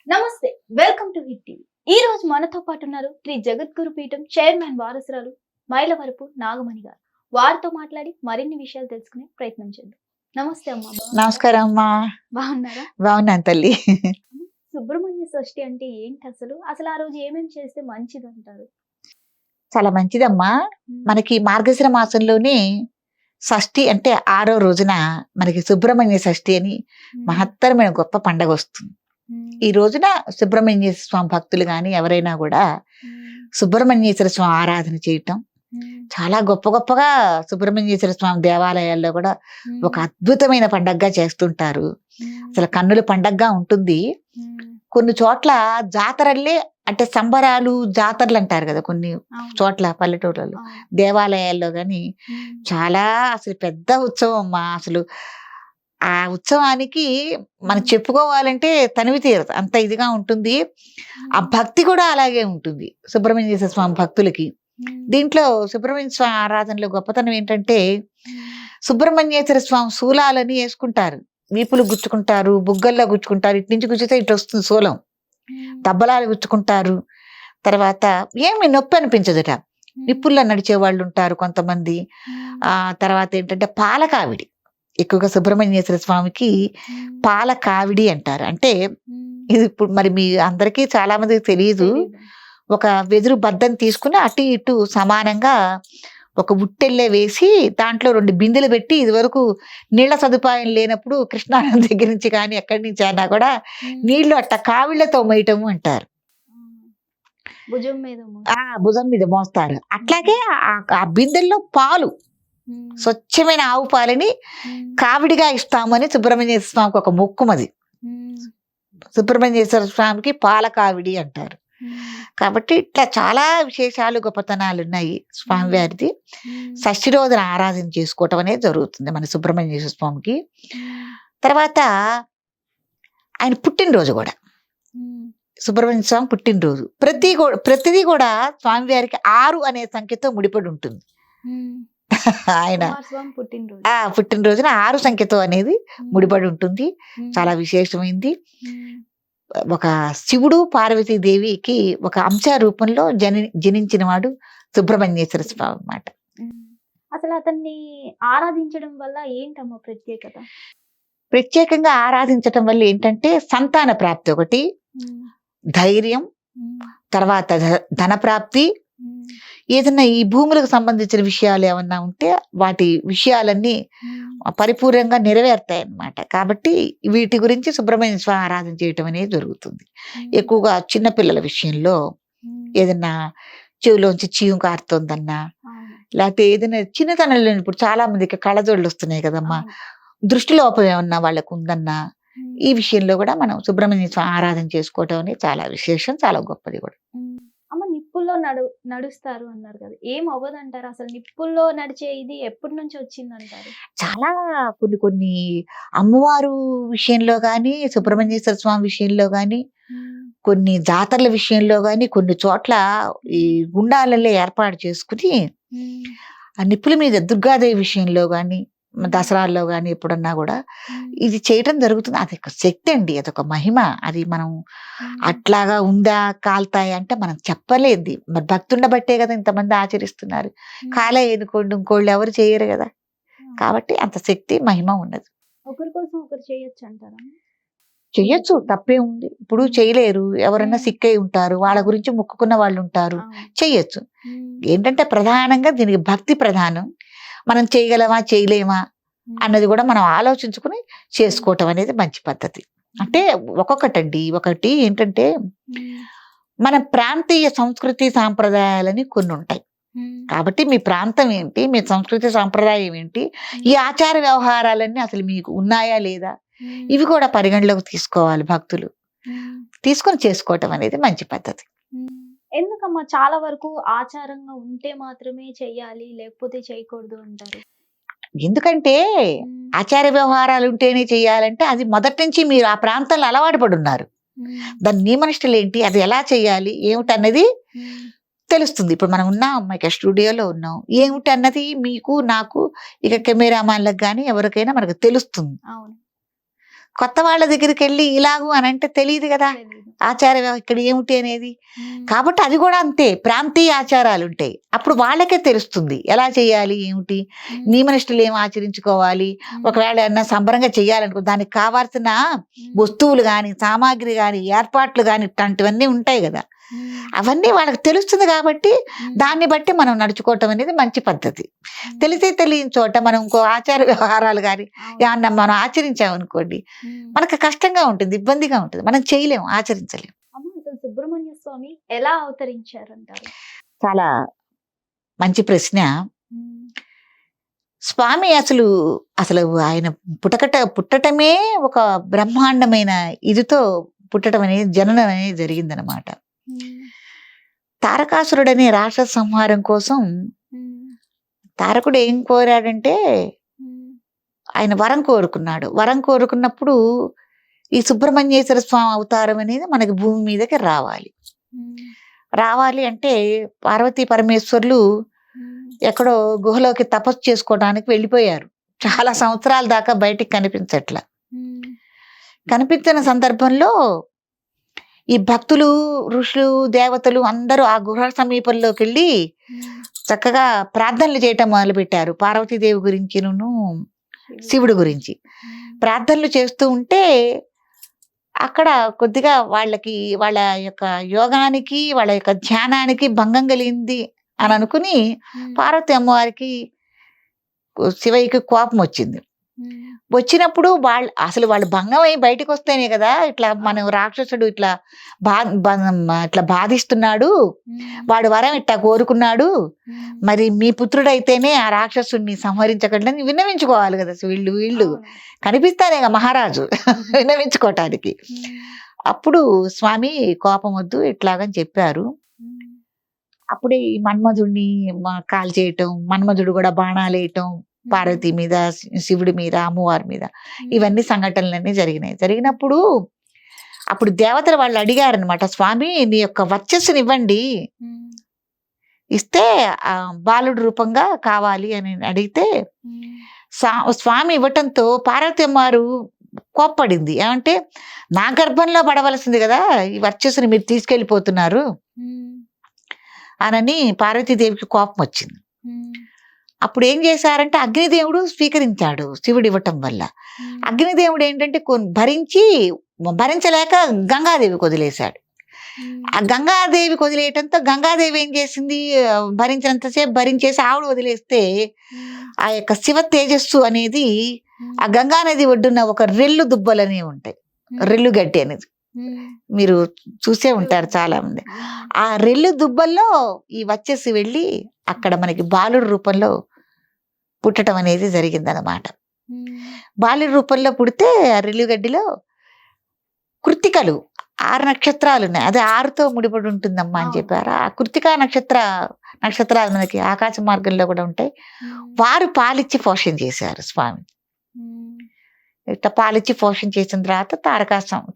నమస్తే, welcome to hit TV. ఈ రోజు మనతో పాటు ఉన్నారు శ్రీ జగద్గురు పీఠం చైర్మన్ వారసురాలు మైలవరపు నాగమణి గారు. వారితో మాట్లాడి మరిన్ని విషయాలు తెలుసుకునే ప్రయత్నం చేద్దాం. నమస్తే అమ్మా. నమస్కారం అమ్మా. బాగున్నారా? బాగున్నాను తల్లి. సుబ్రహ్మణ్య షష్ఠి అంటే ఏంటి అసలు? అసలు ఆ రోజు ఏమేమి చేస్తే మంచిది అంటారు? చాలా మంచిదమ్మా. మనకి మార్గశిర మాసంలోనే షష్ఠి అంటే 6వ రోజున మనకి సుబ్రహ్మణ్య షష్ఠి అని మహత్తరమైన గొప్ప పండగ వస్తుంది. ఈ రోజున సుబ్రహ్మణ్యేశ్వర స్వామి భక్తులు కానీ ఎవరైనా కూడా సుబ్రహ్మణ్యేశ్వర స్వామి ఆరాధన చేయటం చాలా గొప్పగా సుబ్రహ్మణ్యేశ్వర స్వామి దేవాలయాల్లో కూడా ఒక అద్భుతమైన పండగగా చేస్తుంటారు. అసలు కన్నుల పండగగా ఉంటుంది. కొన్ని చోట్ల జాతరలే అంటే సంబరాలు జాతరలు అంటారు కదా, కొన్ని చోట్ల పల్లెటూళ్ళలో దేవాలయాల్లో కానీ చాలా అసలు పెద్ద ఉత్సవం అమ్మా. అసలు ఆ ఉత్సవానికి మనం చెప్పుకోవాలంటే తనివి తీరదు, అంత ఇదిగా ఉంటుంది. ఆ భక్తి కూడా అలాగే ఉంటుంది సుబ్రహ్మణ్యేశ్వర స్వామి భక్తులకి. దీంట్లో సుబ్రహ్మణ్య స్వామి ఆరాధనలో గొప్పతనం ఏంటంటే సుబ్రహ్మణ్యేశ్వర స్వామి శూలాలని వేసుకుంటారు, వీపులు గుచ్చుకుంటారు, బుగ్గల్లో గుచ్చుకుంటారు. ఇటు నుంచి గుచ్చితే ఇటు వస్తుంది శూలం. దబ్బలాలు గుచ్చుకుంటారు. తర్వాత ఏమి నొప్పి అనిపించదుట. నిప్పుల్లో నడిచే వాళ్ళు ఉంటారు కొంతమంది. తర్వాత ఏంటంటే పాలకావిడి, ఎక్కువగా సుబ్రహ్మణ్యేశ్వర స్వామికి పాలకావిడి అంటారు. అంటే ఇది ఇప్పుడు మరి మీ అందరికీ చాలా మందికి తెలియదు. ఒక వెదురు బద్దం తీసుకుని అటు ఇటు సమానంగా ఒక ఉట్టెల్లే వేసి దాంట్లో 2 బిందెలు పెట్టి, ఇది వరకు నీళ్ల సదుపాయం లేనప్పుడు కృష్ణానది దగ్గర నుంచి కానీ ఎక్కడి నుంచి అయినా కూడా నీళ్లు అట్ట కావిళ్లతో మోయటము అంటారు. భుజం మీద మోస్తారు. అట్లాగే ఆ బిందెల్లో పాలు, స్వచ్ఛమైన ఆవు పాలని కావిడిగా ఇస్తామని సుబ్రహ్మణ్యేశ్వర స్వామికి ఒక మొక్కుమది. సుబ్రహ్మణ్యేశ్వర స్వామికి పాల కావిడి అంటారు. కాబట్టి ఇట్లా చాలా విశేషాలు గొప్పతనాలు ఉన్నాయి స్వామివారిది. షష్ఠి రోజున ఆరాధన చేసుకోవటం అనేది జరుగుతుంది మన సుబ్రహ్మణ్యేశ్వర స్వామికి. తర్వాత ఆయన పుట్టినరోజు కూడా, సుబ్రహ్మణ్య స్వామి పుట్టినరోజు ప్రతిదీ కూడా స్వామివారికి 6 అనే సంఖ్యతో ముడిపడి ఉంటుంది. ఆయన పుట్టినరోజున 6 సంఖ్యతో అనేది ముడిపడి ఉంటుంది. చాలా విశేషమైంది. ఒక శివుడు పార్వతీదేవికి ఒక అంశ రూపంలో జనించిన వాడు సుబ్రహ్మణ్యేశ్వర స్వామి అన్నమాట. అసలు అతన్ని ఆరాధించడం వల్ల ఏంటమ్మా ప్రత్యేకత? ప్రత్యేకంగా ఆరాధించటం వల్ల ఏంటంటే సంతాన ప్రాప్తి ఒకటి, ధైర్యం, తర్వాత ధన ప్రాప్తి, ఏదన్నా ఈ భూములకు సంబంధించిన విషయాలు ఏమన్నా ఉంటే వాటి విషయాలన్నీ పరిపూర్ణంగా నెరవేరుతాయి అన్నమాట. కాబట్టి వీటి గురించి సుబ్రహ్మణ్య స్వామి ఆరాధన చేయటం అనేది జరుగుతుంది. ఎక్కువగా చిన్నపిల్లల విషయంలో ఏదన్నా చెవిలోంచి చీము కారుతోందన్నా, లేకపోతే ఏదైనా చిన్నతనంలో ఇప్పుడు చాలా మందికి కళ్ళజోళ్ళు వస్తున్నాయి కదమ్మా, దృష్టి లోపం ఏమన్నా వాళ్ళకు ఉందన్నా, ఈ విషయంలో కూడా మనం సుబ్రహ్మణ్య స్వామి ఆరాధన చేసుకోవటం అనేది చాలా విశేషం, చాలా గొప్పది కూడా. అమ్మ, నిప్పుల్లో నడుస్తారు అన్నారు కదా, ఏం అవ్వదంటారు? అసలు నిప్పుల్లో నడిచే ఇది ఎప్పటి నుంచి వచ్చిందంటారు? చాలా కొన్ని అమ్మవారు విషయంలో కానీ, సుబ్రహ్మణ్యేశ్వర స్వామి విషయంలో కానీ, కొన్ని జాతరల విషయంలో కానీ, కొన్ని చోట్ల ఈ గుండాలలో ఏర్పాటు చేసుకుని ఆ నిప్పుల మీద దుర్గాదేవి విషయంలో కానీ, దసరాల్లో కానీ ఎప్పుడన్నా కూడా ఇది చేయటం జరుగుతుంది. అది ఒక శక్తి అండి, అదొక మహిమ. అది మనం అట్లాగా ఉందా కాల్తాయి అంటే మనం చెప్పలేదు. మరి భక్తి ఉండబట్టే కదా ఇంతమంది ఆచరిస్తున్నారు. కాలే ఎనుకోండి ఇంకోళ్ళు ఎవరు చేయరు కదా. కాబట్టి అంత శక్తి మహిమ ఉన్నది. ఒకరి కోసం ఒకరు చేయొచ్చు అంటారా? చెయ్యొచ్చు, తప్పే ఉంది. ఇప్పుడు చేయలేరు, ఎవరన్నా సిక్ అయి ఉంటారు, వాళ్ళ గురించి మొక్కుకున్న వాళ్ళు ఉంటారు, చెయ్యొచ్చు. ఏంటంటే ప్రధానంగా దీనికి భక్తి ప్రధానం. మనం చేయగలమా చేయలేమా అన్నది కూడా మనం ఆలోచించుకుని చేసుకోవటం అనేది మంచి పద్ధతి. అంటే ఒకటి ఏంటంటే మన ప్రాంతీయ సంస్కృతి సాంప్రదాయాలని కొన్ని ఉంటాయి. కాబట్టి మీ ప్రాంతం ఏంటి, మీ సంస్కృతి సాంప్రదాయం ఏంటి, ఈ ఆచార వ్యవహారాలన్నీ అసలు మీకు ఉన్నాయా లేదా, ఇవి కూడా పరిగణలోకి తీసుకోవాలి భక్తులు. తీసుకొని చేసుకోవటం అనేది మంచి పద్ధతి. ఎందుకమ్మా చాలా వరకు ఆచారంగా ఉంటే మాత్రమే చెయ్యాలి, లేకపోతే చేయకూడదు అంటారు? ఎందుకంటే ఆచార వ్యవహారాలు ఉంటేనే చెయ్యాలంటే అది మొదటి నుంచి మీరు ఆ ప్రాంతాల్లో అలవాటు పడి ఉన్నారు. దాని నియమనిష్టలు ఏంటి, అది ఎలా చేయాలి ఏమిటన్నది తెలుస్తుంది. ఇప్పుడు మనం ఉన్నాం, ఇక స్టూడియోలో ఉన్నాం, ఏమిటి అన్నది మీకు నాకు ఇక కెమెరామాన్లకు కానీ ఎవరికైనా మనకు తెలుస్తుంది. కొత్త వాళ్ళ దగ్గరికి వెళ్ళి ఇలాగూ అని అంటే తెలియదు కదా ఆచారం ఇక్కడ ఏమిటి అనేది. కాబట్టి అది కూడా అంతే, ప్రాంతీయ ఆచారాలు ఉంటాయి. అప్పుడు వాళ్ళకే తెలుస్తుంది ఎలా చేయాలి ఏమిటి, నియమనిష్టలు ఏం ఆచరించుకోవాలి. ఒకవేళ ఏమన్నా సంబరంగా చేయాలనుకో దానికి కావాల్సిన వస్తువులు కానీ సామాగ్రి కానీ ఏర్పాట్లు కానీ ఇట్లాంటివన్నీ ఉంటాయి కదా, అవన్నీ వాళ్ళకి తెలుస్తుంది. కాబట్టి దాన్ని బట్టి మనం నడుచుకోవటం అనేది మంచి పద్ధతి. తెలియని చోట మనం ఇంకో ఆచార వ్యవహారాలు కానీ ఏమన్నా మనం ఆచరించామనుకోండి మనకు కష్టంగా ఉంటుంది, ఇబ్బందిగా ఉంటుంది, మనం చేయలేము, ఆచరించలేము. అసలు సుబ్రహ్మణ్య స్వామి ఎలా అవతరించారంటారు? చాలా మంచి ప్రశ్న. స్వామి అసలు అసలు ఆయన పుట్టటమే ఒక బ్రహ్మాండమైన ఇదితో పుట్టడం అనేది, జననం అనేది జరిగిందనమాట. తారకాసురుడనే రాక్షస సంహారం కోసం తారకుడు ఏం కోరాడంటే ఆయన వరం కోరుకున్నాడు. వరం కోరుకున్నప్పుడు ఈ సుబ్రహ్మణ్యేశ్వర స్వామి అవతారం అనేది మనకి భూమి మీదకి రావాలి అంటే పార్వతీ పరమేశ్వర్లు ఎక్కడో గుహలోకి తపస్సు చేసుకోవడానికి వెళ్ళిపోయారు. చాలా సంవత్సరాల దాకా బయటికి కనిపించిన సందర్భంలో ఈ భక్తులు ఋషులు దేవతలు అందరూ ఆ గుహ సమీపంలోకి వెళ్ళి చక్కగా ప్రార్థనలు చేయటం మొదలుపెట్టారు. పార్వతీదేవి గురించిను శివుడు గురించి ప్రార్థనలు చేస్తూ ఉంటే అక్కడ కొద్దిగా వాళ్ళ యొక్క యోగానికి వాళ్ళ యొక్క ధ్యానానికి భంగం కలిగింది అని అనుకుని పార్వతి అమ్మవారికి శివయ్యకి కోపం వచ్చింది. వచ్చినప్పుడు వాళ్ళు భంగం అయి బయటకు వస్తేనే కదా ఇట్లా మనం రాక్షసుడు ఇట్లా బాధిస్తున్నాడు, వాడు వరం ఇట్లా కోరుకున్నాడు, మరి మీ పుత్రుడైతేనే ఆ రాక్షసుడిని సంహరించగలని విన్నవించుకోవాలి కదా. వీళ్ళు కనిపిస్తానే మహారాజు విన్నవించుకోవటానికి. అప్పుడు స్వామి కోపం వద్దు ఇట్లాగని చెప్పారు. అప్పుడే ఈ మన్మధుడిని కాల్ చేయటం, మన్మధుడు కూడా బాణాలు వేయటం పార్వతి మీద, శివుడి మీద, అమ్మవారి మీద, ఇవన్నీ సంఘటనలన్నీ జరిగినప్పుడు అప్పుడు దేవతలు వాళ్ళు అడిగారనమాట, స్వామి నీ యొక్క వర్చస్సుని ఇవ్వండి, ఇస్తే బాలుడు రూపంగా కావాలి అని అడిగితే స్వామి ఇవ్వటంతో పార్వతి అమ్మవారు కోప్పడింది. ఏమంటే నా గర్భంలో పడవలసింది కదా, ఈ వర్చస్సుని మీరు తీసుకెళ్ళిపోతున్నారు అనని పార్వతీదేవికి కోపం వచ్చింది. అప్పుడు ఏం చేశారంటే అగ్నిదేవుడు స్వీకరించాడు శివుడు ఇవ్వటం వల్ల. అగ్నిదేవుడు ఏంటంటే భరించలేక గంగాదేవికి వదిలేశాడు. ఆ గంగాదేవికి వదిలేయటంతో గంగాదేవి ఏం చేసింది, భరించినంతసేపు భరించేసి ఆవిడ వదిలేస్తే ఆ యొక్క శివ తేజస్సు అనేది ఆ గంగానది ఒడ్డున ఒక రెల్లు దుబ్బలు అనేవి ఉంటాయి, రెల్లు గడ్డి అనేది మీరు చూసే ఉంటారు చాలా మంది. ఆ రెల్లు దుబ్బల్లో ఈ వచ్చేసి వెళ్ళి అక్కడ మనకి బాలుడు రూపంలో పుట్టడం అనేది జరిగిందనమాట. బాలుడి రూపంలో పుడితే ఆ రెల్లుగడ్డిలో కృత్తికలు 6 నక్షత్రాలు ఉన్నాయి, అది 6తో ముడిపడి ఉంటుందమ్మా అని చెప్పారు. ఆ కృత్తికా నక్షత్రాలు మనకి ఆకాశ మార్గంలో కూడా ఉంటాయి. వారు పాలిచ్చి పోషణ చేశారు స్వామి. ఇట్లా పాలిచ్చి పోషణ చేసిన తర్వాత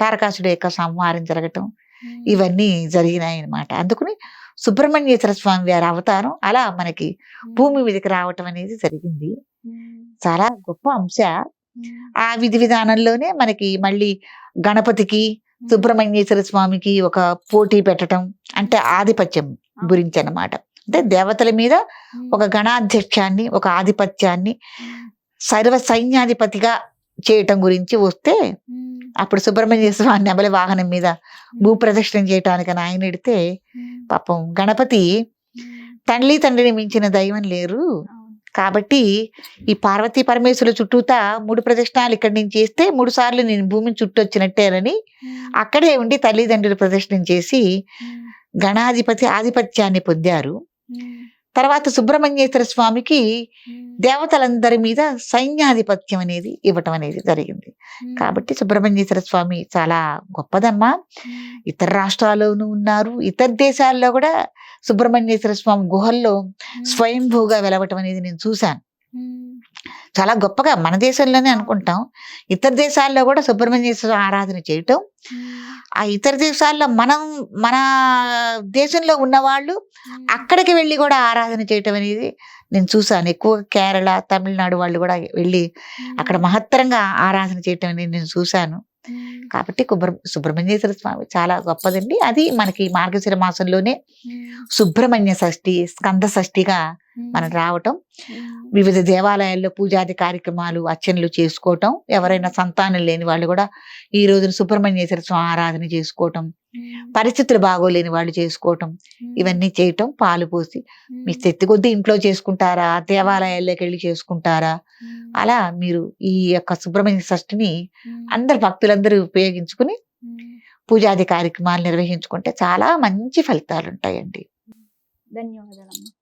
తారకాసుడు యొక్క సంహారం జరగటం ఇవన్నీ జరిగినాయి అనమాట. అందుకని సుబ్రహ్మణ్యేశ్వర స్వామి వారి అవతారం అలా మనకి భూమి మీదకి రావటం అనేది జరిగింది. చాలా గొప్ప అంశ. ఆ విధి విధానంలోనే మనకి మళ్ళీ గణపతికి సుబ్రహ్మణ్యేశ్వర స్వామికి ఒక పోటీ పెట్టడం, అంటే ఆధిపత్యం గురించి అన్నమాట. అంటే దేవతల మీద ఒక గణాధ్యక్షాన్ని, ఒక ఆధిపత్యాన్ని సర్వ సైన్యాధిపతిగా చేయటం గురించి వస్తే అప్పుడు సుబ్రహ్మణ్య స్వామి నెమలి వాహనం మీద భూప్రదక్షిణ చేయటానికి ఆయన ఎడితే పాపం గణపతి తండ్రిని మించిన దైవం లేరు కాబట్టి ఈ పార్వతీ పరమేశ్వరుల చుట్టూతా 3 ప్రదక్షిణాలు ఇక్కడి నుంచి చేస్తే 3 సార్లు నేను భూమిని చుట్టూ వచ్చినట్టేనని అక్కడే ఉండి తల్లిదండ్రులు ప్రదక్షిణం చేసి గణాధిపతి ఆధిపత్యాన్ని పొందారు. తర్వాత సుబ్రహ్మణ్యేశ్వర స్వామికి దేవతలందరి మీద సైన్యాధిపత్యం అనేది ఇవ్వటం అనేది జరిగింది. కాబట్టి సుబ్రహ్మణ్యేశ్వర స్వామి చాలా గొప్పదమ్మా. ఇతర రాష్ట్రాల్లోనూ ఉన్నారు, ఇతర దేశాల్లో కూడా సుబ్రహ్మణ్యేశ్వర స్వామి గుహల్లో స్వయంభూగా వెలవటం అనేది నేను చూశాను. చాలా గొప్పగా మన దేశంలోనే అనుకుంటాం, ఇతర దేశాల్లో కూడా సుబ్రహ్మణ్యేశ్వర ఆరాధన చేయటం, ఆ ఇతర దేశాల్లో మన దేశంలో ఉన్నవాళ్ళు అక్కడికి వెళ్ళి కూడా ఆరాధన చేయటం అనేది నేను చూసాను. ఎక్కువ కేరళ, తమిళనాడు వాళ్ళు కూడా వెళ్ళి అక్కడ మహత్తరంగా ఆరాధన చేయటం అనేది నేను చూశాను. కాబట్టి సుబ్రహ్మణ్యేశ్వర స్వామి చాలా గొప్పదండి. అది మనకి మార్గశిర మాసంలోనే సుబ్రహ్మణ్య షష్ఠి, స్కంద షష్ఠిగా మనం రావటం, వివిధ దేవాలయాల్లో పూజాది కార్యక్రమాలు, అర్చనలు చేసుకోవటం, ఎవరైనా సంతానం లేని వాళ్ళు కూడా ఈ రోజున సుబ్రహ్మణ్యేశ్వర స్వామి ఆరాధన చేసుకోవటం, పరిస్థితులు బాగోలేని వాళ్ళు చేసుకోవటం, ఇవన్నీ చేయటం, పాలు పోసి మీ శక్తి కొద్దీ ఇంట్లో చేసుకుంటారా, దేవాలయాల్లోకి వెళ్ళి చేసుకుంటారా, అలా మీరు ఈ యొక్క సుబ్రహ్మణ్య షష్ఠిని అందరు భక్తులందరూ ఉపయోగించుకుని పూజాది కార్యక్రమాలు నిర్వహించుకుంటే చాలా మంచి ఫలితాలు ఉంటాయండి. ధన్యవాదాలు.